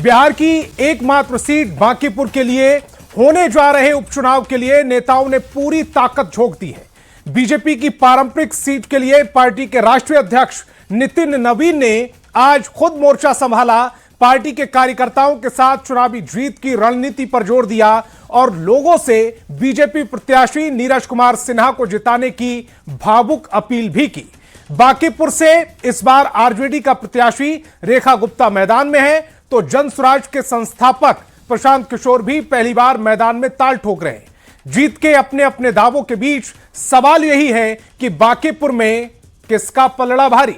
बिहार की एकमात्र सीट बांकीपुर के लिए होने जा रहे उपचुनाव के लिए नेताओं ने पूरी ताकत झोंक दी है। बीजेपी की पारंपरिक सीट के लिए पार्टी के राष्ट्रीय अध्यक्ष नितिन नवीन ने आज खुद मोर्चा संभाला। पार्टी के कार्यकर्ताओं के साथ चुनावी जीत की रणनीति पर जोर दिया और लोगों से बीजेपी प्रत्याशी नीरज कुमार सिन्हा को जिताने की भावुक अपील भी की। बांकीपुर से इस बार आरजेडी का प्रत्याशी रेखा गुप्ता मैदान में है, तो जनसुराज के संस्थापक प्रशांत किशोर भी पहली बार मैदान में ताल ठोक रहे हैं। जीत के अपने अपने दावों के बीच सवाल यही है कि बांकीपुर में किसका पलड़ा भारी।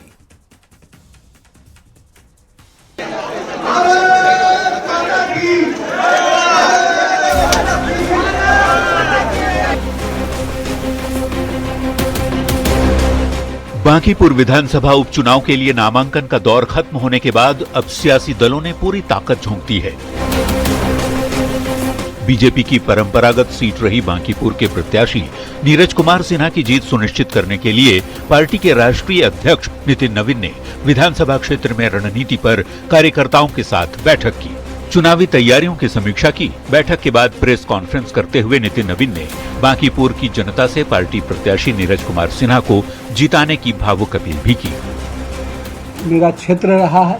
बांकीपुर विधानसभा उपचुनाव के लिए नामांकन का दौर खत्म होने के बाद अब सियासी दलों ने पूरी ताकत झोंक दी है। बीजेपी की परंपरागत सीट रही बांकीपुर के प्रत्याशी नीरज कुमार सिन्हा की जीत सुनिश्चित करने के लिए पार्टी के राष्ट्रीय अध्यक्ष नितिन नवीन ने विधानसभा क्षेत्र में रणनीति पर कार्यकर्ताओं के साथ बैठक की। चुनावी तैयारियों की समीक्षा की। बैठक के बाद प्रेस कॉन्फ्रेंस करते हुए नितिन नवीन ने बांकीपुर की जनता से पार्टी प्रत्याशी नीरज कुमार सिन्हा को जिताने की भावुक अपील भी की। मेरा क्षेत्र रहा है,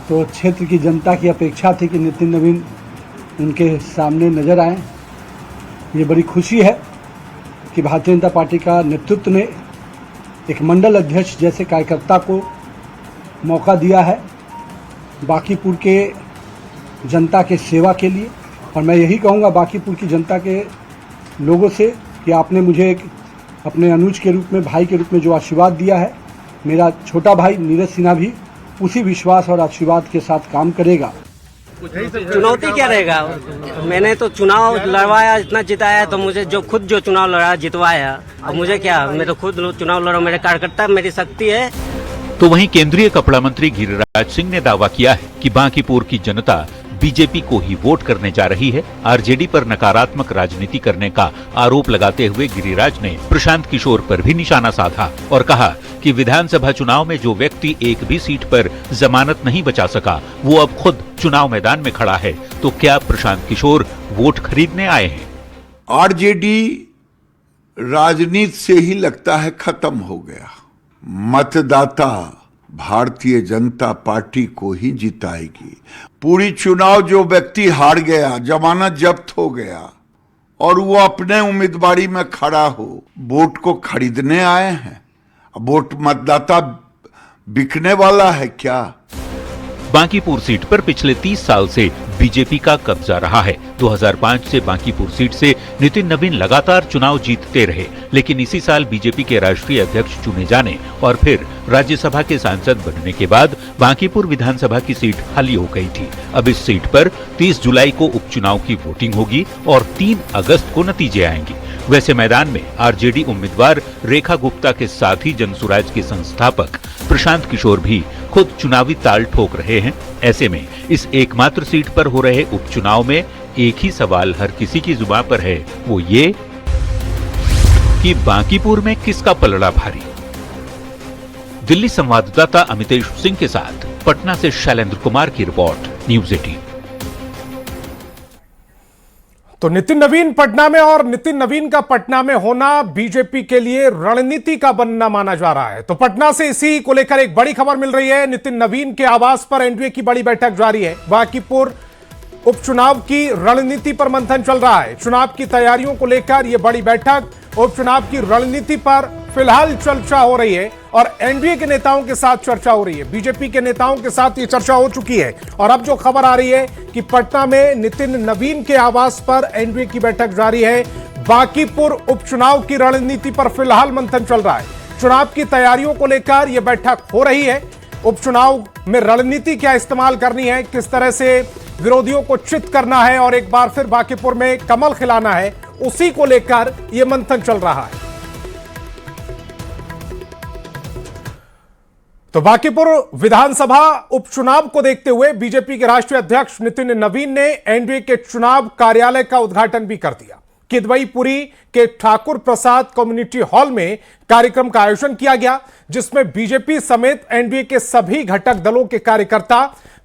तो क्षेत्र की जनता की अपेक्षा थी कि नितिन नवीन उनके सामने नजर आए। ये बड़ी खुशी है कि भारतीय जनता पार्टी का नेतृत्व ने एक मंडल अध्यक्ष जैसे कार्यकर्ता को मौका दिया है बांकीपुर के जनता के सेवा के लिए। और मैं यही कहूँगा बांकीपुर की जनता के लोगों से कि आपने मुझे एक अपने अनुज के रूप में, भाई के रूप में जो आशीर्वाद दिया है, मेरा छोटा भाई नीरज सिन्हा भी उसी विश्वास और आशीर्वाद के साथ काम करेगा। चुनौती क्या रहेगा? मैंने तो चुनाव लड़वाया, इतना जिताया, तो मुझे जो चुनाव लड़ा जितवाया, अब मुझे क्या, मैं तो खुद चुनाव लड़ा, मेरे कार्यकर्ता मेरी शक्ति है। तो वहीं केंद्रीय कपड़ा मंत्री गिरिराज सिंह ने दावा किया है कि बांकीपुर की जनता बीजेपी को ही वोट करने जा रही है। आरजेडी पर नकारात्मक राजनीति करने का आरोप लगाते हुए गिरिराज ने प्रशांत किशोर पर भी निशाना साधा और कहा कि विधानसभा चुनाव में जो व्यक्ति एक भी सीट पर जमानत नहीं बचा सका, वो अब खुद चुनाव मैदान में खड़ा है, तो क्या प्रशांत किशोर वोट खरीदने आए हैं? आरजेडी राजनीति से ही लगता है खत्म हो गया। मतदाता भारतीय जनता पार्टी को ही जिताएगी। पूरी चुनाव जो व्यक्ति हार गया, जमानत जब्त हो गया और वो अपने उम्मीदवारी में खड़ा हो, वोट को खरीदने आए हैं। वोट मतदाता बिकने वाला है क्या? बांकीपुर सीट पर पिछले 30 साल से बीजेपी का कब्जा रहा है। 2005 से बांकीपुर सीट से नितिन नवीन लगातार चुनाव जीतते रहे, लेकिन इसी साल बीजेपी के राष्ट्रीय अध्यक्ष चुने जाने और फिर राज्यसभा के सांसद बनने के बाद बांकीपुर विधानसभा की सीट खाली हो गई थी। अब इस सीट पर 30 जुलाई को उपचुनाव की वोटिंग होगी और 3 अगस्त को नतीजे आएंगे। वैसे मैदान में आरजेडी उम्मीदवार रेखा गुप्ता के साथ ही जनसुराज के संस्थापक प्रशांत किशोर भी खुद चुनावी ताल ठोक रहे हैं। ऐसे में इस एकमात्र सीट पर हो रहे उपचुनाव में एक ही सवाल हर किसी की जुबान पर है, वो ये कि बांकीपुर में किसका पलड़ा भारी। दिल्ली संवाददाता अमितेश सिंह के साथ पटना से शैलेंद्र कुमार की रिपोर्ट, न्यूज़ 18। तो नितिन नवीन पटना में, और नितिन नवीन का पटना में होना बीजेपी के लिए रणनीति का बनना माना जा रहा है। तो पटना से इसी को लेकर एक बड़ी खबर मिल रही है। नितिन नवीन के आवास पर एनडीए की बड़ी बैठक जारी है। बांकीपुर उपचुनाव की रणनीति पर मंथन चल रहा है। चुनाव की तैयारियों को लेकर यह बड़ी बैठक, उपचुनाव की रणनीति पर फिलहाल चर्चा हो रही है और एनडीए के नेताओं के साथ चर्चा हो रही है। बीजेपी के नेताओं के साथ ये चर्चा हो चुकी है और अब जो खबर आ रही है कि पटना में नितिन नवीन के आवास पर एनडीए की बैठक जारी है। बांकीपुर उपचुनाव की रणनीति पर फिलहाल मंथन चल रहा है। चुनाव की तैयारियों को लेकर यह बैठक हो रही है। उपचुनाव में रणनीति क्या इस्तेमाल करनी है, किस तरह से विरोधियों को चित करना है और एक बार फिर बांकीपुर में कमल खिलाना है, उसी को लेकर यह मंथन चल रहा है। तो बांकीपुर विधानसभा उपचुनाव को देखते हुए बीजेपी के राष्ट्रीय अध्यक्ष नितिन नवीन ने एनडीए के चुनाव कार्यालय का उद्घाटन भी कर दिया। किदवईपुरी के ठाकुर प्रसाद कम्युनिटी हॉल में कार्यक्रम का आयोजन किया गया, जिसमें बीजेपी समेत एनडीए के सभी घटक दलों के कार्यकर्ता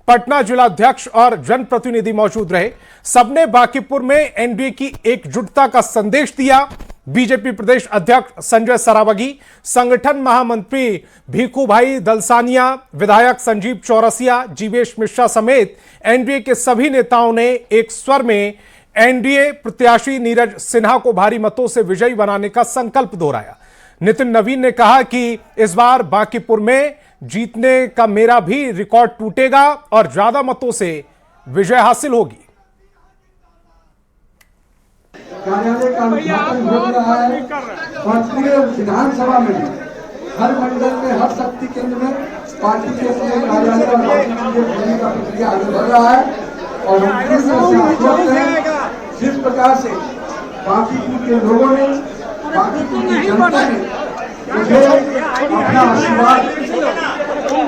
पटना जिलाध्यक्ष और जनप्रतिनिधि मौजूद रहे। सबने बांकीपुर में एनडीए की एकजुटता का संदेश दिया। बीजेपी प्रदेश अध्यक्ष संजय सरावगी, संगठन महामंत्री भीखूभाई दलसानिया, विधायक संजीव चौरसिया, जीवेश मिश्रा समेत एनडीए के सभी नेताओं ने एक स्वर में एनडीए प्रत्याशी नीरज सिन्हा को भारी मतों से विजयी बनाने का संकल्प दोहराया। नितिन नवीन ने कहा कि इस बार बांकीपुर में जीतने का मेरा भी रिकॉर्ड टूटेगा और ज्यादा मतों से विजय हासिल होगी। कार्यालय का उद्घाटन हो रहा है और पूरे विधानसभा में हर मंडल में, हर शक्ति केंद्र में पार्टी के अपने कार्यालय और होने का प्रक्रिया आगे बढ़ रहा है। और हम पूरी तरह से हैं जिस प्रकार से बांकीपुर के लोगों ने, बांकीपुर की जनता ने मुझे अपना आशीर्वाद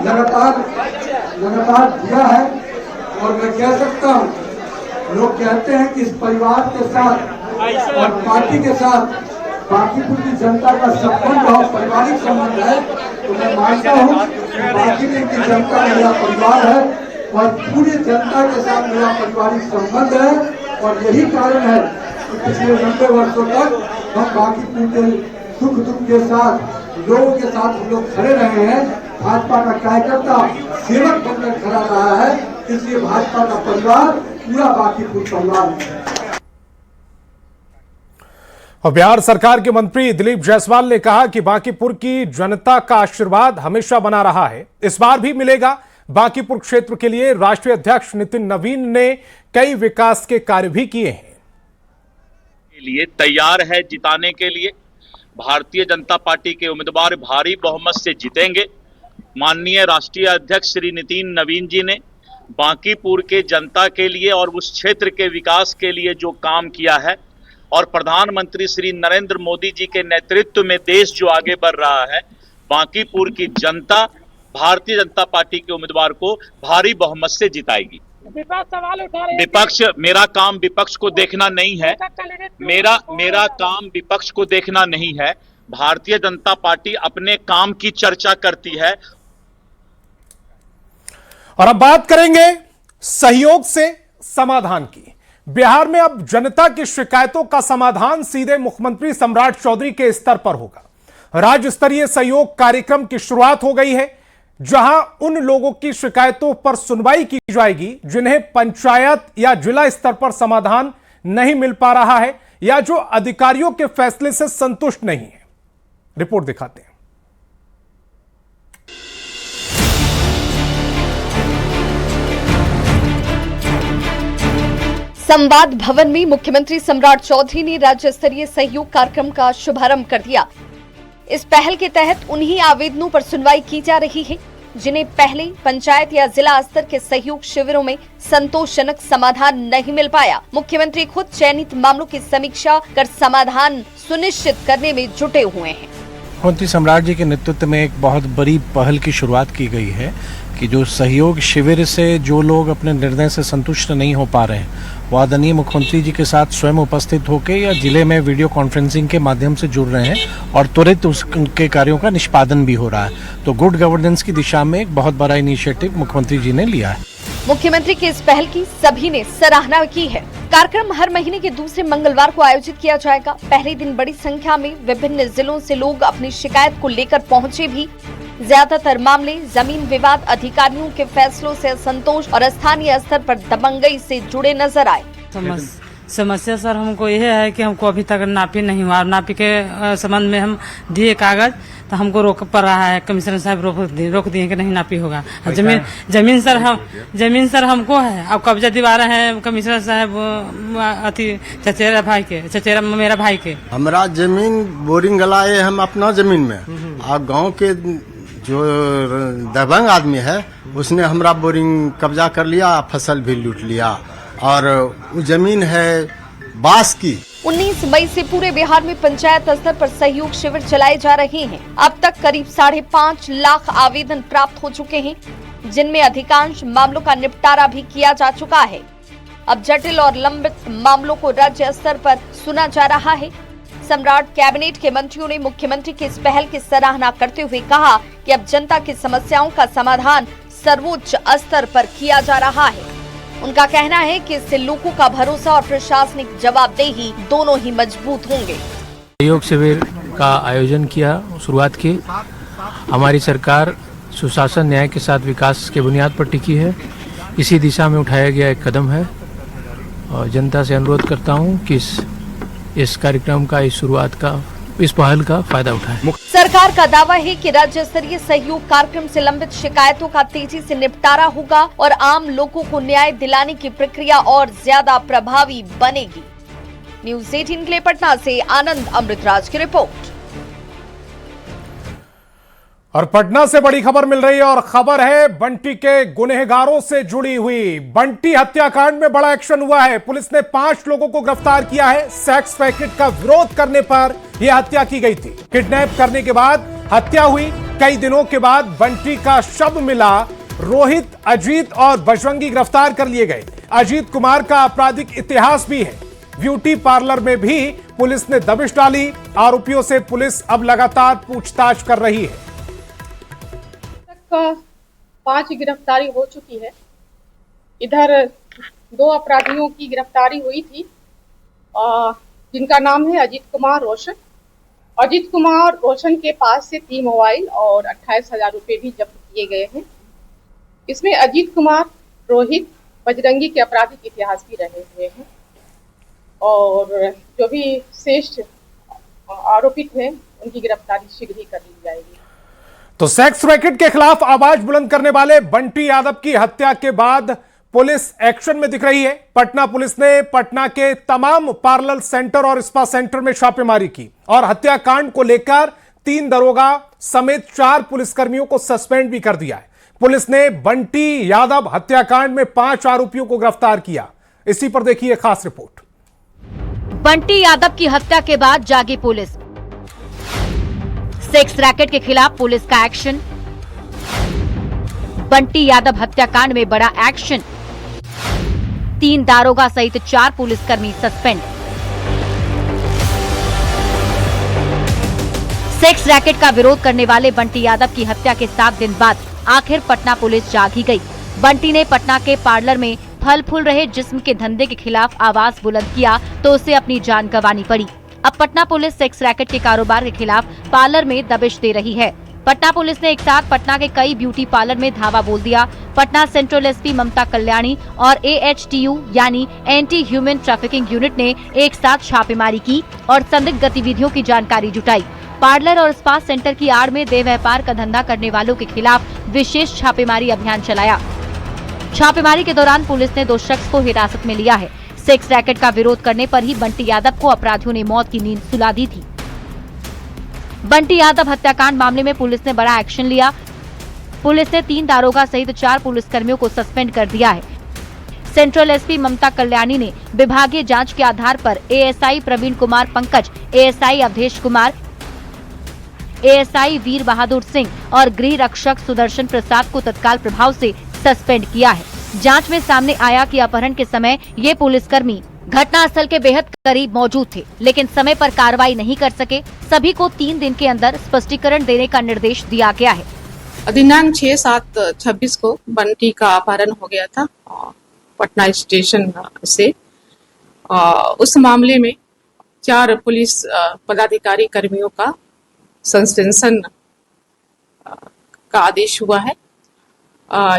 लगातार दिया है। और मैं कह सकता हूँ, लोग कहते हैं कि इस परिवार के साथ और पार्टी के साथ बांकीपुर की जनता का संबंध बहुत पारिवारिक संबंध है। तो मैं मानता हूँ कि बांकीपुर की जनता मेरा परिवार है और पूरी जनता के साथ मेरा पारिवारिक संबंध है। और यही कारण है कि पिछले 90 वर्षों तक हम बांकीपुर के सुख दुख के साथ, लोगों के साथ हम लोग खड़े रहे हैं। भाजपा का कार्यकर्ता सेवक बनकर खड़ा रहा है, इसलिए भाजपा का परिवार पूरा बांकीपुर परिवार है। और बिहार सरकार के मंत्री दिलीप जायसवाल ने कहा कि बांकीपुर की जनता का आशीर्वाद हमेशा बना रहा है, इस बार भी मिलेगा। बांकीपुर क्षेत्र के लिए राष्ट्रीय अध्यक्ष नितिन नवीन ने कई विकास के कार्य भी किए हैं। लिए तैयार है जिताने के लिए। भारतीय जनता पार्टी के उम्मीदवार भारी बहुमत से जीतेंगे। माननीय राष्ट्रीय अध्यक्ष श्री नितिन नवीन जी ने बांकीपुर के जनता के लिए और उस क्षेत्र के विकास के लिए जो काम किया है, और प्रधानमंत्री श्री नरेंद्र मोदी जी के नेतृत्व में देश जो आगे बढ़ रहा है, बांकीपुर की जनता भारतीय जनता पार्टी के उम्मीदवार को भारी बहुमत से जिताएगी। विपक्ष, मेरा काम विपक्ष को देखना नहीं है, मेरा काम विपक्ष को देखना नहीं है। भारतीय जनता पार्टी अपने काम की चर्चा करती है। और अब बात करेंगे सहयोग से समाधान की। बिहार में अब जनता की शिकायतों का समाधान सीधे मुख्यमंत्री सम्राट चौधरी के स्तर पर होगा। राज्य स्तरीय सहयोग कार्यक्रम की शुरुआत हो गई है, जहां उन लोगों की शिकायतों पर सुनवाई की जाएगी जिन्हें पंचायत या जिला स्तर पर समाधान नहीं मिल पा रहा है या जो अधिकारियों के फैसले से संतुष्ट नहीं है। रिपोर्ट दिखाते हैं। संवाद भवन में मुख्यमंत्री सम्राट चौधरी ने राज्य स्तरीय सहयोग कार्यक्रम का शुभारंभ कर दिया। इस पहल के तहत उन्हीं आवेदनों पर सुनवाई की जा रही है जिन्हें पहले पंचायत या जिला स्तर के सहयोग शिविरों में संतोषजनक समाधान नहीं मिल पाया। मुख्यमंत्री खुद चयनित मामलों की समीक्षा कर समाधान सुनिश्चित करने में जुटे हुए हैं। मुख्यमंत्री सम्राट जी के नेतृत्व में एक बहुत बड़ी पहल की शुरुआत की गई है कि जो सहयोग शिविर से जो लोग अपने निर्णय से संतुष्ट नहीं हो पा रहे हैं, वो आदरणीय मुख्यमंत्री जी के साथ स्वयं उपस्थित होकर या जिले में वीडियो कॉन्फ्रेंसिंग के माध्यम से जुड़ रहे हैं और त्वरित उसके कार्यों का निष्पादन भी हो रहा है। तो गुड गवर्नेंस की दिशा में एक बहुत बड़ा इनिशिएटिव मुख्यमंत्री जी ने लिया है। मुख्यमंत्री की इस पहल की सभी ने सराहना की है। कार्यक्रम हर महीने के दूसरे मंगलवार को आयोजित किया जाएगा। पहले दिन बड़ी संख्या में विभिन्न जिलों से लोग अपनी शिकायत को लेकर पहुंचे भी। ज्यादातर मामले जमीन विवाद, अधिकारियों के फैसलों से असंतोष और स्थानीय स्तर पर दबंगई से जुड़े नजर आए। समस्या सर हमको यह है कि हमको अभी तक नापी नहीं हुआ। नापी के संबंध में हम दिए कागज तो हमको रोक पड़ रहा है। कमिश्नर साहब रोक दिए कि नहीं नापी होगा। जमीन सर हमको है। अब कब्जा दिवा रहे हैं कमिश्नर साहब चचेरा मेरा भाई के। हमारा जमीन बोरिंग गलाए हम अपना जमीन में, और गांव के जो दबंग आदमी है उसने हमारा बोरिंग कब्जा कर लिया, फसल भी लूट लिया, और वो जमीन है बांस की। 19 मई से पूरे बिहार में पंचायत स्तर पर सहयोग शिविर चलाए जा रहे हैं। अब तक करीब 5.5 लाख आवेदन प्राप्त हो चुके हैं, जिनमें अधिकांश मामलों का निपटारा भी किया जा चुका है। अब जटिल और लंबित मामलों को राज्य स्तर पर सुना जा रहा है। सम्राट कैबिनेट के मंत्रियों ने मुख्यमंत्री की इस पहल की सराहना करते हुए कहा कि अब जनता की समस्याओं का समाधान सर्वोच्च स्तर पर किया जा रहा है। उनका कहना है कि इससे लोगों का भरोसा और प्रशासनिक जवाबदेही दोनों ही मजबूत होंगे। सहयोग शिविर का आयोजन किया, शुरुआत की। हमारी सरकार सुशासन न्याय के साथ विकास के बुनियाद पर टिकी है। इसी दिशा में उठाया गया एक कदम है और जनता से अनुरोध करता हूं कि इस कार्यक्रम का, इस पहल का फायदा उठाएं। सरकार का दावा है कि राज्य स्तरीय सहयोग कार्यक्रम से लंबित शिकायतों का तेजी से निपटारा होगा और आम लोगों को न्याय दिलाने की प्रक्रिया और ज्यादा प्रभावी बनेगी। न्यूज़ 18 के लिए पटना से आनंद अमृतराज की रिपोर्ट। और पटना से बड़ी खबर मिल रही है और खबर है बंटी के गुनहगारों से जुड़ी हुई। बंटी हत्याकांड में बड़ा एक्शन हुआ है। पुलिस ने 5 लोगों को गिरफ्तार किया है। सेक्स रैकेट का विरोध करने पर यह हत्या की गई थी। किडनैप करने के बाद हत्या हुई। कई दिनों के बाद बंटी का शव मिला। रोहित, अजीत और बजरंगी गिरफ्तार कर लिए गए। अजीत कुमार का आपराधिक इतिहास भी है। ब्यूटी पार्लर में भी पुलिस ने दबिश डाली। आरोपियों से पुलिस अब लगातार पूछताछ कर रही है। 5 गिरफ्तारी हो चुकी है। इधर 2 अपराधियों की गिरफ्तारी हुई थी जिनका नाम है अजीत कुमार रोशन। अजीत कुमार रोशन के पास से 3 मोबाइल और 28,000 रुपये भी जब्त किए गए हैं। इसमें अजीत कुमार, रोहित, बजरंगी के आपराधिक इतिहास भी रहे हुए हैं और जो भी शेष आरोपित हैं उनकी गिरफ्तारी शीघ्र ही कर ली जाएगी। तो सेक्स रैकेट के खिलाफ आवाज बुलंद करने वाले बंटी यादव की हत्या के बाद पुलिस एक्शन में दिख रही है। पटना पुलिस ने पटना के तमाम पार्लर सेंटर और स्पा सेंटर में छापेमारी की और हत्याकांड को लेकर 3 दरोगा समेत 4 पुलिसकर्मियों को सस्पेंड भी कर दिया है। पुलिस ने बंटी यादव हत्याकांड में 5 आरोपियों को गिरफ्तार किया। इसी पर देखिए खास रिपोर्ट। बंटी यादव की हत्या के बाद जागी पुलिस। सेक्स रैकेट के खिलाफ पुलिस का एक्शन। बंटी यादव हत्याकांड में बड़ा एक्शन। 3 दारोगा सहित 4 पुलिसकर्मी सस्पेंड। सेक्स रैकेट का विरोध करने वाले बंटी यादव की हत्या के 7 दिन बाद आखिर पटना पुलिस जागी गई। बंटी ने पटना के पार्लर में फल फूल रहे जिस्म के धंधे के खिलाफ आवाज बुलंद किया तो उसे अपनी जान गंवानी पड़ी। अब पटना पुलिस सेक्स रैकेट के कारोबार के खिलाफ पार्लर में दबिश दे रही है। पटना पुलिस ने एक साथ पटना के कई ब्यूटी पार्लर में धावा बोल दिया। पटना सेंट्रल एसपी ममता कल्याणी और AHTU यानी एंटी ह्यूमन ट्रैफिकिंग यूनिट ने एक साथ छापेमारी की और संदिग्ध गतिविधियों की जानकारी जुटाई। पार्लर और स्पा सेंटर की आड़ में देह व्यापार का धंधा करने वालों के खिलाफ विशेष छापेमारी अभियान चलाया। छापेमारी के दौरान पुलिस ने 2 शख्स को हिरासत में लिया है। सेक्स रैकेट का विरोध करने पर ही बंटी यादव को अपराधियों ने मौत की नींद सुला दी थी। बंटी यादव हत्याकांड मामले में पुलिस ने बड़ा एक्शन लिया। पुलिस ने 3 दारोगा सहित 4 पुलिसकर्मियों को सस्पेंड कर दिया है। सेंट्रल एसपी ममता कल्याणी ने विभागीय जांच के आधार पर ASI Praveen Kumar Pankaj, ASI Awadhesh Kumar, ASI वीर बहादुर सिंह और गृह रक्षक सुदर्शन प्रसाद को तत्काल प्रभाव से सस्पेंड किया है। जांच में सामने आया कि अपहरण के समय ये पुलिसकर्मी घटनास्थल के बेहद करीब मौजूद थे, लेकिन समय पर कार्रवाई नहीं कर सके। सभी को 3 दिन के अंदर स्पष्टीकरण देने का निर्देश दिया गया है। दिनांक 6/7/26 को बंटी का अपहरण हो गया था पटना स्टेशन से। उस मामले में 4 पुलिस पदाधिकारी कर्मियों का सस्पेंशन का आदेश हुआ है।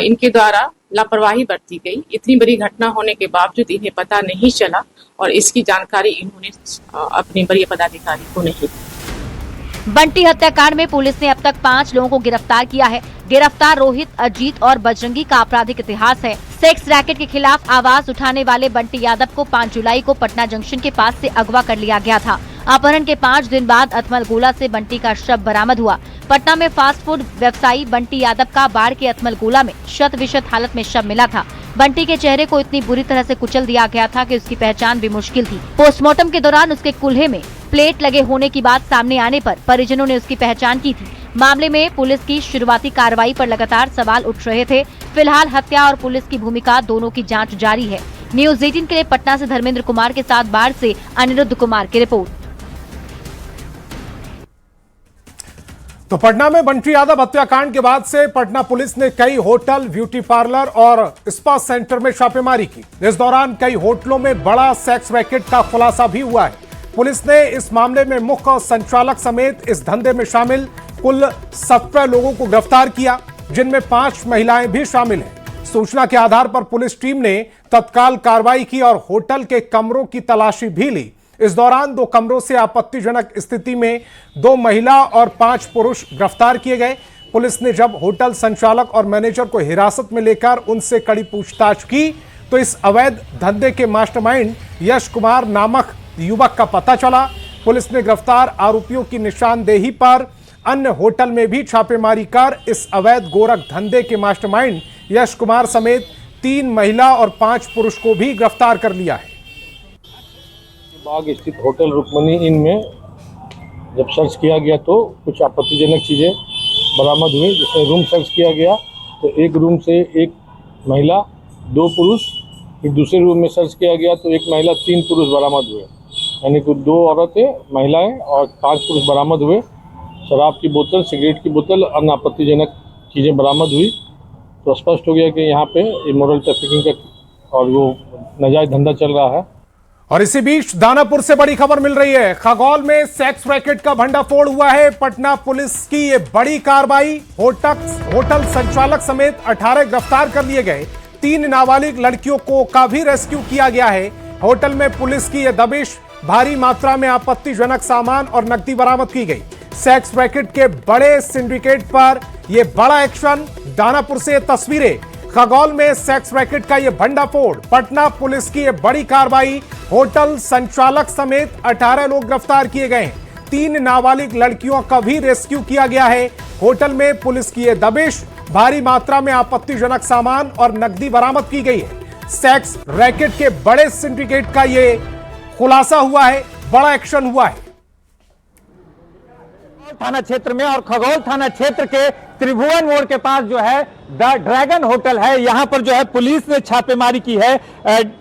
इनके द्वारा लापरवाही बरती गई। इतनी बड़ी घटना होने के बावजूद इन्हें पता नहीं चला और इसकी जानकारी इन्होंने अपने वरीय पदाधिकारी को नहीं। बंटी हत्याकांड में पुलिस ने अब तक 5 लोगों को गिरफ्तार किया है। गिरफ्तार रोहित, अजीत और बजरंगी का आपराधिक इतिहास है। सेक्स रैकेट के खिलाफ आवाज उठाने वाले बंटी यादव को 5 जुलाई को पटना जंक्शन के पास से अगवा कर लिया गया था। अपहरण के 5 दिन बाद अथमलगोला से बंटी का शव बरामद हुआ। पटना में फास्ट फूड व्यवसायी बंटी यादव का बाढ़ के अथमलगोला में शत-विशत हालत में शव मिला था। बंटी के चेहरे को इतनी बुरी तरह से कुचल दिया गया था कि उसकी पहचान भी मुश्किल थी। पोस्टमार्टम के दौरान उसके कुल्हे में प्लेट लगे होने की बात सामने आने पर परिजनों ने उसकी पहचान की थी। मामले में पुलिस की शुरुआती कार्रवाई पर लगातार सवाल उठ रहे थे। फिलहाल हत्या और पुलिस की भूमिका दोनों की जांच जारी है। न्यूज़ 18 के लिए पटना से धर्मेंद्र कुमार के साथ बाढ़ से अनिरुद्ध कुमार की रिपोर्ट। तो पटना में बंटी यादव हत्याकांड के बाद से पटना पुलिस ने कई होटल, ब्यूटी पार्लर और स्पा सेंटर में छापेमारी की। इस दौरान कई होटलों में बड़ा सेक्स रैकेट का खुलासा भी हुआ है। पुलिस ने इस मामले में मुख्य संचालक समेत इस धंधे में शामिल कुल 17 लोगों को गिरफ्तार किया, जिनमें 5 महिलाएं भी शामिल हैं। सूचना के आधार पर पुलिस टीम ने तत्काल कार्रवाई की और होटल के कमरों की तलाशी भी ली। इस दौरान 2 कमरों से आपत्तिजनक स्थिति में 2 महिला और 5 पुरुष गिरफ्तार किए गए। पुलिस ने जब होटल संचालक और मैनेजर को हिरासत में लेकर उनसे कड़ी पूछताछ की तो इस अवैध धंधे के मास्टरमाइंड यश कुमार नामक युवक का पता चला। पुलिस ने गिरफ्तार आरोपियों की निशानदेही पर अन्य होटल में भी छापेमारी कर इस अवैध गोरख धंधे के मास्टरमाइंड यश कुमार समेत 3 महिला और 5 पुरुष को भी गिरफ्तार कर लिया है। बाग स्थित होटल रुक्मणी इन में जब सर्च किया गया तो कुछ आपत्तिजनक चीज़ें बरामद हुई, जिसमें रूम सर्च किया गया तो एक रूम से 1 महिला 2 पुरुष, फिर दूसरे रूम में सर्च किया गया तो 1 महिला 3 पुरुष बरामद हुए, यानी कि 2 औरतें महिलाएं और 5 पुरुष बरामद हुए। शराब की बोतल, सिगरेट की बोतल, अन्य आपत्तिजनक चीज़ें बरामद हुई। तो स्पष्ट हो गया कि यहाँ पे इमोरल ट्रैफिकिंग का और वो नाजायज धंधा चल रहा है। और इसी बीच दानापुर से बड़ी खबर मिल रही है। खगौल में सेक्स रैकेट का भंडाफोड़ हुआ है। पटना पुलिस की ये बड़ी कार्रवाई, होटल संचालक समेत 18 गिरफ्तार कर लिए गए। 3 नाबालिग लड़कियों को का भी रेस्क्यू किया गया है। होटल में पुलिस की यह दबिश, भारी मात्रा में आपत्तिजनक सामान और नकदी बरामद की गई। सेक्स रैकेट के बड़े सिंडिकेट पर यह बड़ा एक्शन। दानापुर से तस्वीरें। खगौल में सेक्स रैकेट का यह भंडाफोड़, पटना पुलिस की यह बड़ी कार्रवाई, होटल संचालक समेत 18 लोग गिरफ्तार किए गए हैं। 3 नाबालिग लड़कियों का भी रेस्क्यू किया गया है। होटल में पुलिस की यह दबिश, भारी मात्रा में आपत्तिजनक सामान और नकदी बरामद की गई है। सेक्स रैकेट के बड़े सिंडिकेट का यह खुलासा हुआ है, बड़ा एक्शन हुआ है। थाना क्षेत्र में और खगौल थाना क्षेत्र के त्रिभुवन मोड़ के पास जो है द ड्रैगन होटल है, यहाँ पर जो है पुलिस ने छापेमारी की है।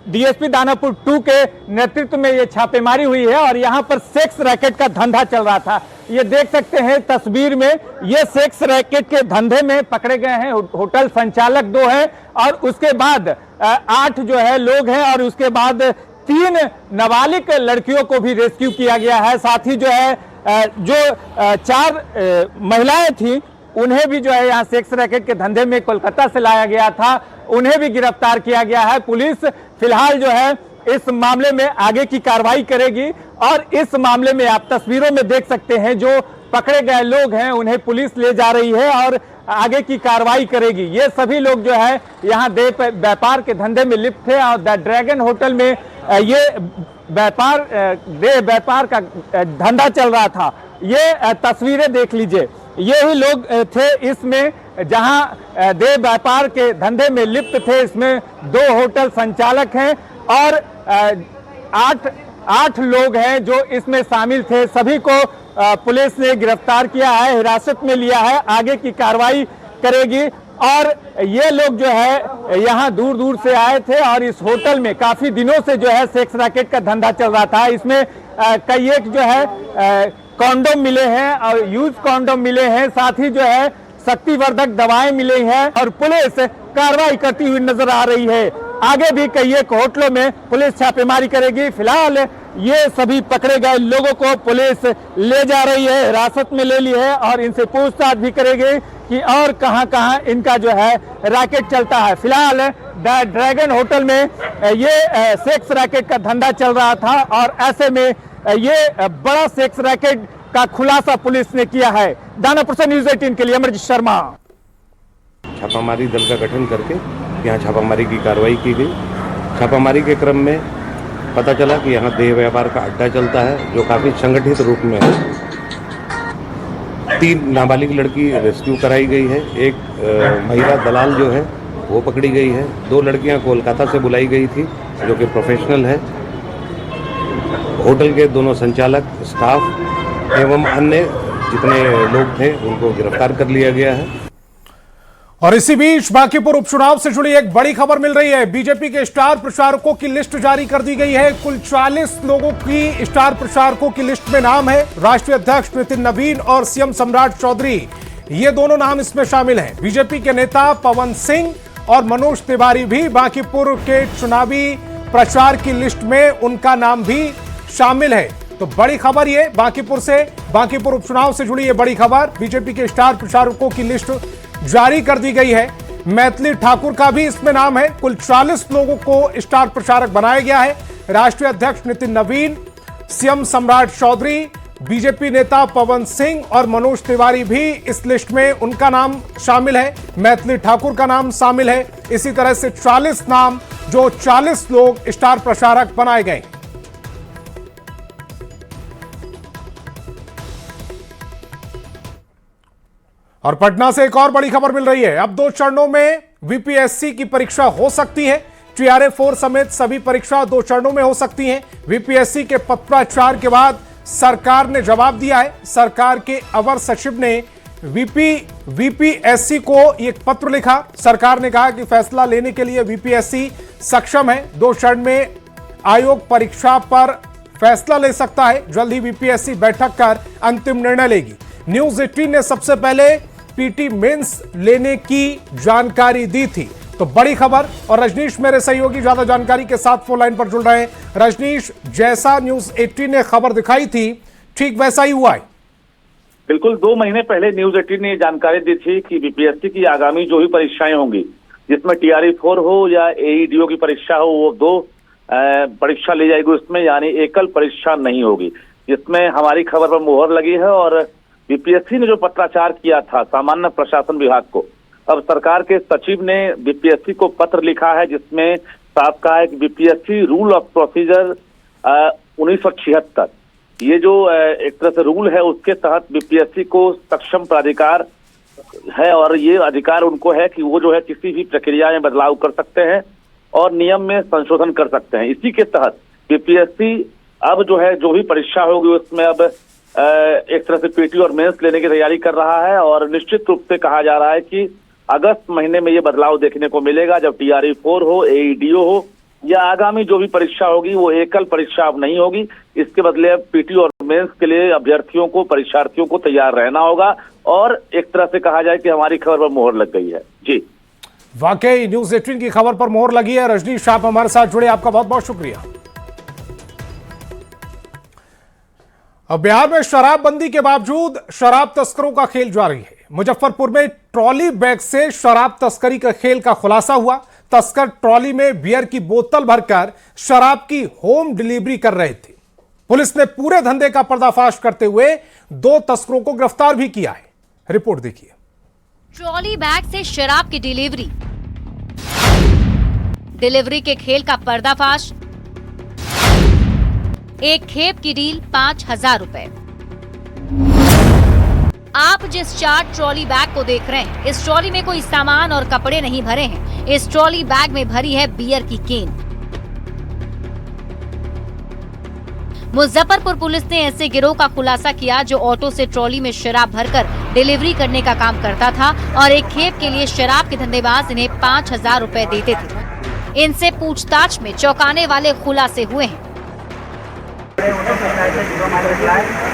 डीएसपी दानापुर 2 के नेतृत्व में ये छापेमारी हुई है और यहाँ पर सेक्स रैकेट का धंधा चल रहा था। ये देख सकते हैं तस्वीर में, ये सेक्स रैकेट के धंधे में पकड़े गए हैं होटल संचालक 2 हैं और उसके बाद 8 जो है लोग हैं और उसके बाद 3 नाबालिग लड़कियों को भी रेस्क्यू किया गया है। साथ ही जो है जो 4 महिलाएं थी उन्हें भी जो है यहाँ सेक्स रैकेट के धंधे में कोलकाता से लाया गया था, उन्हें भी गिरफ्तार किया गया है। पुलिस फिलहाल जो है इस मामले में आगे की कार्रवाई करेगी और इस मामले में आप तस्वीरों में देख सकते हैं जो पकड़े गए लोग हैं उन्हें पुलिस ले जा रही है और आगे की कार्रवाई करेगी। ये सभी लोग जो है यहाँ देह व्यापार के धंधे में लिप्त थे और द ड्रैगन होटल में ये देह व्यापार का धंधा चल रहा था। ये तस्वीरें देख लीजिए, ये ही लोग थे इसमें जहां देह व्यापार के धंधे में लिप्त थे। इसमें 2 होटल संचालक हैं और 8 लोग हैं जो इसमें शामिल थे। सभी को पुलिस ने गिरफ्तार किया है, हिरासत में लिया है, आगे की कार्रवाई करेगी। और ये लोग जो है यहाँ दूर दूर से आए थे और इस होटल में काफी दिनों से जो है सेक्स रैकेट का धंधा चल रहा था। इसमें कई एक जो है कॉन्डोम मिले हैं और यूज कॉन्डोम मिले हैं, साथ ही जो है शक्तिवर्धक दवाएं मिली हैं और पुलिस कार्रवाई करती हुई नजर आ रही है। आगे भी कई एक होटलों में पुलिस छापेमारी करेगी। फिलहाल ये सभी पकड़े गए लोगों को पुलिस ले जा रही है, हिरासत में ले ली है और इनसे पूछताछ भी करेगी कि और कहां इनका जो है रैकेट चलता है। फिलहाल द ड्रैगन होटल में ये सेक्स रैकेट का धंधा चल रहा था और ऐसे में ये बड़ा सेक्स रैकेट का खुलासा पुलिस ने किया है। दानापुर से न्यूज़ 18 के लिए अमरजीत शर्मा। छापामारी दल का गठन करके यहाँ छापामारी की कार्रवाई की गई। छापामारी के क्रम में पता चला कि यहाँ देह व्यापार का अड्डा चलता है जो काफ़ी संगठित रूप में है। 3 नाबालिग लड़की रेस्क्यू कराई गई है, 1 महिला दलाल जो है वो पकड़ी गई है, 2 लड़कियाँ कोलकाता से बुलाई गई थी जो कि प्रोफेशनल है। होटल के दोनों संचालक, स्टाफ एवं अन्य जितने लोग थे उनको गिरफ्तार कर लिया गया है। और इसी बीच बांकीपुर उपचुनाव से जुड़ी एक बड़ी खबर मिल रही है। बीजेपी के स्टार प्रचारकों की लिस्ट जारी कर दी गई है। कुल 40 लोगों की स्टार प्रचारकों की लिस्ट में नाम है। राष्ट्रीय अध्यक्ष नितिन नवीन और सीएम सम्राट चौधरी, ये दोनों नाम इसमें शामिल हैं। बीजेपी के नेता पवन सिंह और मनोज तिवारी भी बांकीपुर के चुनावी प्रचार की लिस्ट में, उनका नाम भी शामिल है। तो बड़ी खबर ये बांकीपुर से, बांकीपुर उपचुनाव से जुड़ी ये बड़ी खबर। बीजेपी के स्टार प्रचारकों की लिस्ट जारी कर दी गई है। मैथिली ठाकुर का भी इसमें नाम है। कुल 40 लोगों को स्टार प्रचारक बनाया गया है। राष्ट्रीय अध्यक्ष नितिन नवीन, सीएम सम्राट चौधरी, बीजेपी नेता पवन सिंह और मनोज तिवारी भी इस लिस्ट में, उनका नाम शामिल है। मैथिली ठाकुर का नाम शामिल है। इसी तरह से 40 नाम, जो 40 लोग स्टार प्रचारक बनाए गए। और पटना से एक और बड़ी खबर मिल रही है। अब 2 चरणों में वीपीएससी की परीक्षा हो सकती है। TRA-4 समेत सभी परीक्षा 2 चरणों में हो सकती हैं। वीपीएससी के पत्राचार के बाद सरकार ने जवाब दिया है। सरकार के अवर सचिव ने वीपीएससी को एक पत्र लिखा। सरकार ने कहा कि फैसला लेने के लिए वीपीएससी सक्षम है। 2 चरण में आयोग परीक्षा पर फैसला ले सकता है। जल्द ही वीपीएससी बैठक कर अंतिम निर्णय लेगी। न्यूज 18 ने सबसे पहले पीटी मेंस लेने की जानकारी दी थी। तो बड़ी खबर। और रजनीश मेरे सहयोगी ज्यादा जानकारी के साथ फोन लाइन पर जुड़ रहे हैं। रजनीश, जैसा न्यूज 18 ने खबर दिखाई थी, ठीक वैसा ही हुआ है? बिल्कुल, 2 महीने पहले न्यूज 18 ने जानकारी दी थी कि बीपीएससी की आगामी जो भी परीक्षाएं होंगी, जिसमें TRA-4 हो या AEDO की परीक्षा हो, वो 2 परीक्षा ली जाएगी उसमें, यानी एकल परीक्षा नहीं होगी। जिसमें हमारी खबर पर मोहर लगी है। और बीपीएससी ने जो पत्राचार किया था सामान्य प्रशासन विभाग को, अब सरकार के सचिव ने बीपीएससी को पत्र लिखा है, जिसमें साफ कहा है कि बीपीएससी रूल ऑफ प्रोसीजर 1976, ये जो एक तरह से रूल है, उसके तहत बीपीएससी को सक्षम प्राधिकार है। और ये अधिकार उनको है कि वो जो है किसी भी प्रक्रिया में बदलाव कर सकते हैं और नियम में संशोधन कर सकते हैं। इसी के तहत बीपीएससी अब जो है जो भी परीक्षा होगी उसमें अब एक तरह से पीटी और मेंस लेने की तैयारी कर रहा है। और निश्चित रूप से कहा जा रहा है कि अगस्त महीने में ये बदलाव देखने को मिलेगा, जब TRA-4 हो, AEDO हो या आगामी जो भी परीक्षा होगी वो एकल परीक्षा अब नहीं होगी। इसके बदले अब पीटी और मेंस के लिए अभ्यर्थियों को, परीक्षार्थियों को तैयार रहना होगा। और एक तरह से कहा जाए कि हमारी खबर पर मोहर लग गई है। जी, वाकई न्यूज 18 की खबर पर मोहर लगी है। रजनीश, आप हमारे साथ जुड़े, आपका बहुत बहुत शुक्रिया। अब बिहार में शराबबंदी के बावजूद शराब तस्करों का खेल जारी है। मुजफ्फरपुर में ट्रॉली बैग से शराब तस्करी का खेल का खुलासा हुआ। तस्कर ट्रॉली में बियर की बोतल भरकर शराब की होम डिलीवरी कर रहे थे। पुलिस ने पूरे धंधे का पर्दाफाश करते हुए 2 तस्करों को गिरफ्तार भी किया है। रिपोर्ट देखिए। ट्रॉली बैग से शराब की डिलीवरी के खेल का पर्दाफाश। एक खेप की डील 5,000 रुपए। आप जिस 4 ट्रॉली बैग को देख रहे हैं, इस ट्रॉली में कोई सामान और कपड़े नहीं भरे हैं। इस ट्रॉली बैग में भरी है बियर की केन। मुजफ्फरपुर पुलिस ने ऐसे गिरोह का खुलासा किया जो ऑटो से ट्रॉली में शराब भरकर डिलीवरी करने का काम करता था और एक खेप के लिए शराब के धंधेबाज इन्हें 5,000 रुपए देते थे। इनसे पूछताछ में चौंकाने वाले खुलासे हुए हैं।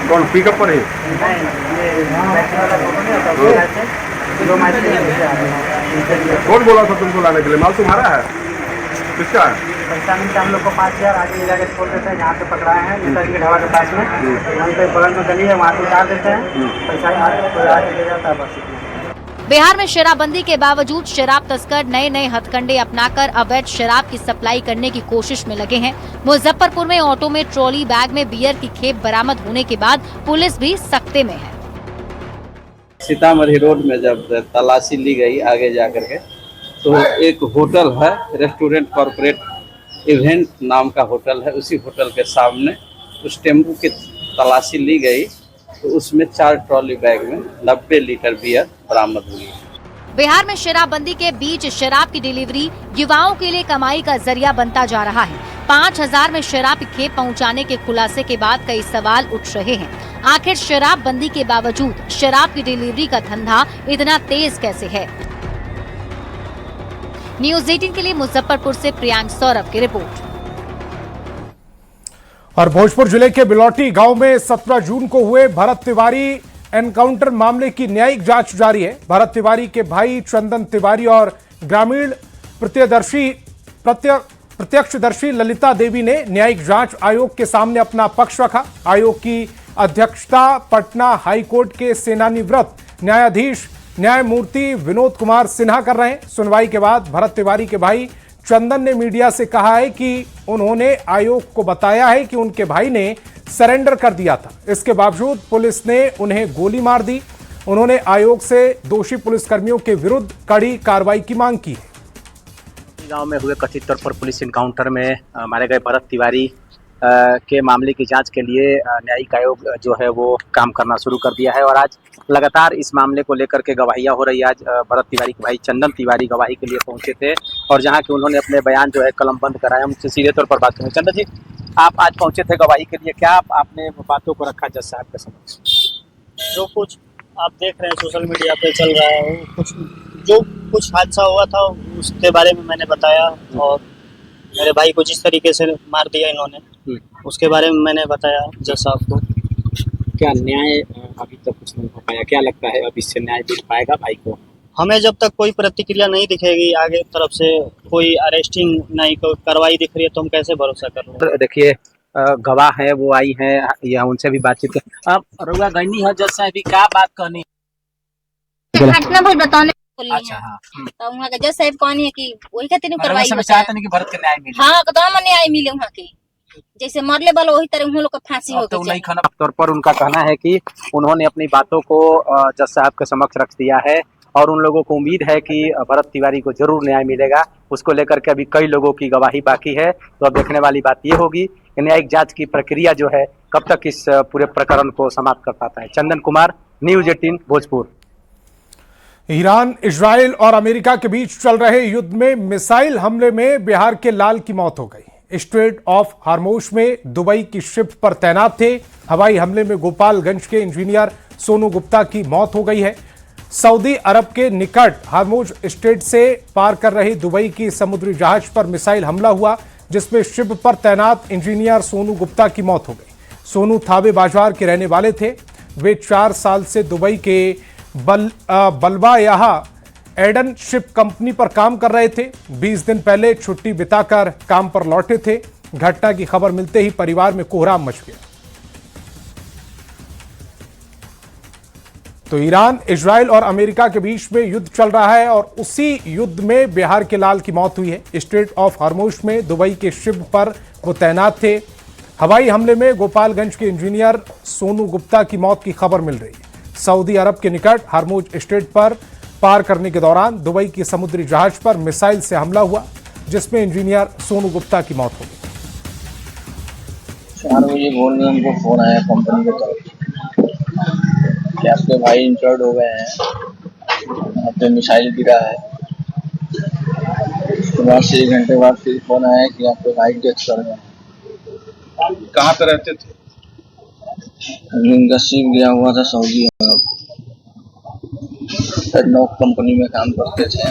कौन पिकअप पर है? कौन बोला था तुमको लाने के लिए? माल तुम्हारा है? किसका है? पैसा मिलता है हम लोग को 5,000। आगे ले जाकर छोड़ देते हैं। यहाँ पे पकड़ाए हैं नेताजी के ढाबा के पास में, वहाँ पे बगल में गली है, वहाँ पे उतार देते हैं। पैसा आगे ले जाता है, बस। बिहार में शराबबंदी के बावजूद शराब तस्कर नए हथकंडे अपनाकर अवैध शराब की सप्लाई करने की कोशिश में लगे हैं। मुजफ्फरपुर में ऑटो में ट्रॉली बैग में बियर की खेप बरामद होने के बाद पुलिस भी सख्ते में है। सीतामढ़ी रोड में जब तलाशी ली गई आगे जाकर के, तो एक होटल है, रेस्टोरेंट कॉर्पोरेट इवेंट नाम का होटल है। उसी होटल के सामने उस टेम्पू की तलाशी ली गई, तो उसमें 4 ट्रॉली बैग में 90 लीटर बियर बरामद हुई। बिहार में शराबबंदी के बीच शराब की डिलीवरी युवाओं के लिए कमाई का जरिया बनता जा रहा है। 5,000 में शराब की खेप पहुंचाने के खुलासे के बाद कई सवाल उठ रहे हैं। आखिर शराबबंदी के बावजूद शराब की डिलीवरी का धंधा इतना तेज कैसे है? न्यूज 18 के लिए मुजफ्फरपुर से प्रियांक सौरभ की रिपोर्ट। और भोजपुर जिले के बिलौटी गांव में 17 जून को हुए भरत तिवारी एनकाउंटर मामले की न्यायिक जांच जारी है। भरत तिवारी के भाई चंदन तिवारी और ग्रामीण प्रत्यक्षदर्शी ललिता देवी ने न्यायिक जांच आयोग के सामने अपना पक्ष रखा। आयोग की अध्यक्षता पटना हाईकोर्ट के सेवानिवृत्त न्यायाधीश न्यायमूर्ति विनोद कुमार सिन्हा कर रहे हैं। सुनवाई के बाद भरत तिवारी के भाई चंदन ने मीडिया से कहा है कि उन्होंने आयोग को बताया है कि उनके भाई ने सरेंडर कर दिया था। इसके बावजूद पुलिस ने उन्हें गोली मार दी। उन्होंने आयोग से दोषी पुलिसकर्मियों के विरुद्ध कड़ी कार्रवाई की मांग की है। गांव में हुए कथित तौर पर पुलिस इनकाउंटर में मारे गए भरत तिवारी के मामले की जांच के लिए न्यायिक आयोग जो है वो काम करना शुरू कर दिया है और आज लगातार इस मामले को लेकर के गवाहियां हो रही है। आज भरत तिवारी के भाई चंदन तिवारी गवाही के लिए पहुंचे थे और जहां कि उन्होंने अपने बयान जो है कलमबंद कराया। उनसे सीधे तौर पर बात करें। चंदन जी, आप आज पहुंचे थे गवाही के लिए, क्या आपने बातों को रखा जज साहब के समक्ष? जो कुछ आप देख रहे हैं सोशल मीडिया पे चल रहा है, जो कुछ हादसा हुआ था उसके बारे में मैंने बताया और मेरे भाई को जिस तरीके से मार दिया इन्होंने उसके बारे में मैंने बताया जज साहब को। क्या न्याय अभी तक कुछ नहीं हो पाया? क्या लगता है अब इससे न्याय मिल पाएगा भाई को? हमें जब तक कोई प्रतिक्रिया नहीं दिखेगी, आगे तरफ से कोई अरेस्टिंग नहीं, कोई कार्रवाई दिख रही है तो हम कैसे भरोसा कर रहे हैं? देखिए गवाह है वो आई है या उनसे भी बातचीत कर। अब रुआ गईनी है जज साहब क्या बात करनी घटना कुछ बताने। अच्छा हाँ, तो वहाँ का जज साहब कहनी है कि वही खातिर करवाई चाहते नहीं कि भरत के न्याय मिले। हाँ, एकदम न्याय मिले वहाँ की, जैसे मरले वाला वही तरह उन लोग का फांसी हो गई। तौर पर उनका कहना है कि उन्होंने अपनी बातों को जज साहब के समक्ष रख दिया है और उन लोगों को उम्मीद है कि भरत तिवारी को जरूर न्याय मिलेगा। उसको लेकर के अभी कई लोगों की गवाही बाकी है। तो अब देखने वाली बात ये होगी कि न्यायिक जांच की प्रक्रिया जो है कब तक इस पूरे प्रकरण को समाप्त कर पाता है। Chandan Kumar, news 18 Bhojpur. Iran, Israel और अमेरिका के बीच चल रहे युद्ध में मिसाइल हमले में बिहार के लाल की मौत हो गई। स्ट्रेट ऑफ हार्मोज में दुबई की शिप पर तैनात थे। हवाई हमले में गोपालगंज के इंजीनियर सोनू गुप्ता की मौत हो गई है। सऊदी अरब के निकट हार्मोज स्ट्रेट से पार कर रही दुबई की समुद्री जहाज पर मिसाइल हमला हुआ, जिसमें शिप पर तैनात इंजीनियर सोनू गुप्ता की मौत हो गई। सोनू थावे बाजार के रहने वाले थे। वे 4 साल से दुबई के बलवायाहा एडन शिप कंपनी पर काम कर रहे थे। 20 दिन पहले छुट्टी बिताकर काम पर लौटे थे। घटना की खबर मिलते ही परिवार में कोहराम मच गया। तो ईरान, इजराइल और अमेरिका के बीच में युद्ध चल रहा है और उसी युद्ध में बिहार के लाल की मौत हुई है। स्ट्रेट ऑफ हार्मोज में दुबई के शिप पर वो तैनात थे। हवाई हमले में गोपालगंज के इंजीनियर सोनू गुप्ता की मौत की खबर मिल रही है। सऊदी अरब के निकट हार्मोज स्ट्रेट पर पार करने के दौरान दुबई की समुद्री जहाज पर मिसाइल से हमला हुआ, जिसमें इंजीनियर सोनू गुप्ता की मौत हो गई। 4 बजे बोल रहे हमको फोन आया कंपनी की तरफ कि आपके भाई इंजर्ड हो गए हैं, वहाँ पे मिसाइल गिरा है। उसके बाद से 1 घंटे बाद फिर फोन आया कि आपके भाई डेथ कर गए। कहाँ पे रहते थे? उनका शिप गया हुआ था सऊदी अरब, नौक कंपनी में काम करते थे।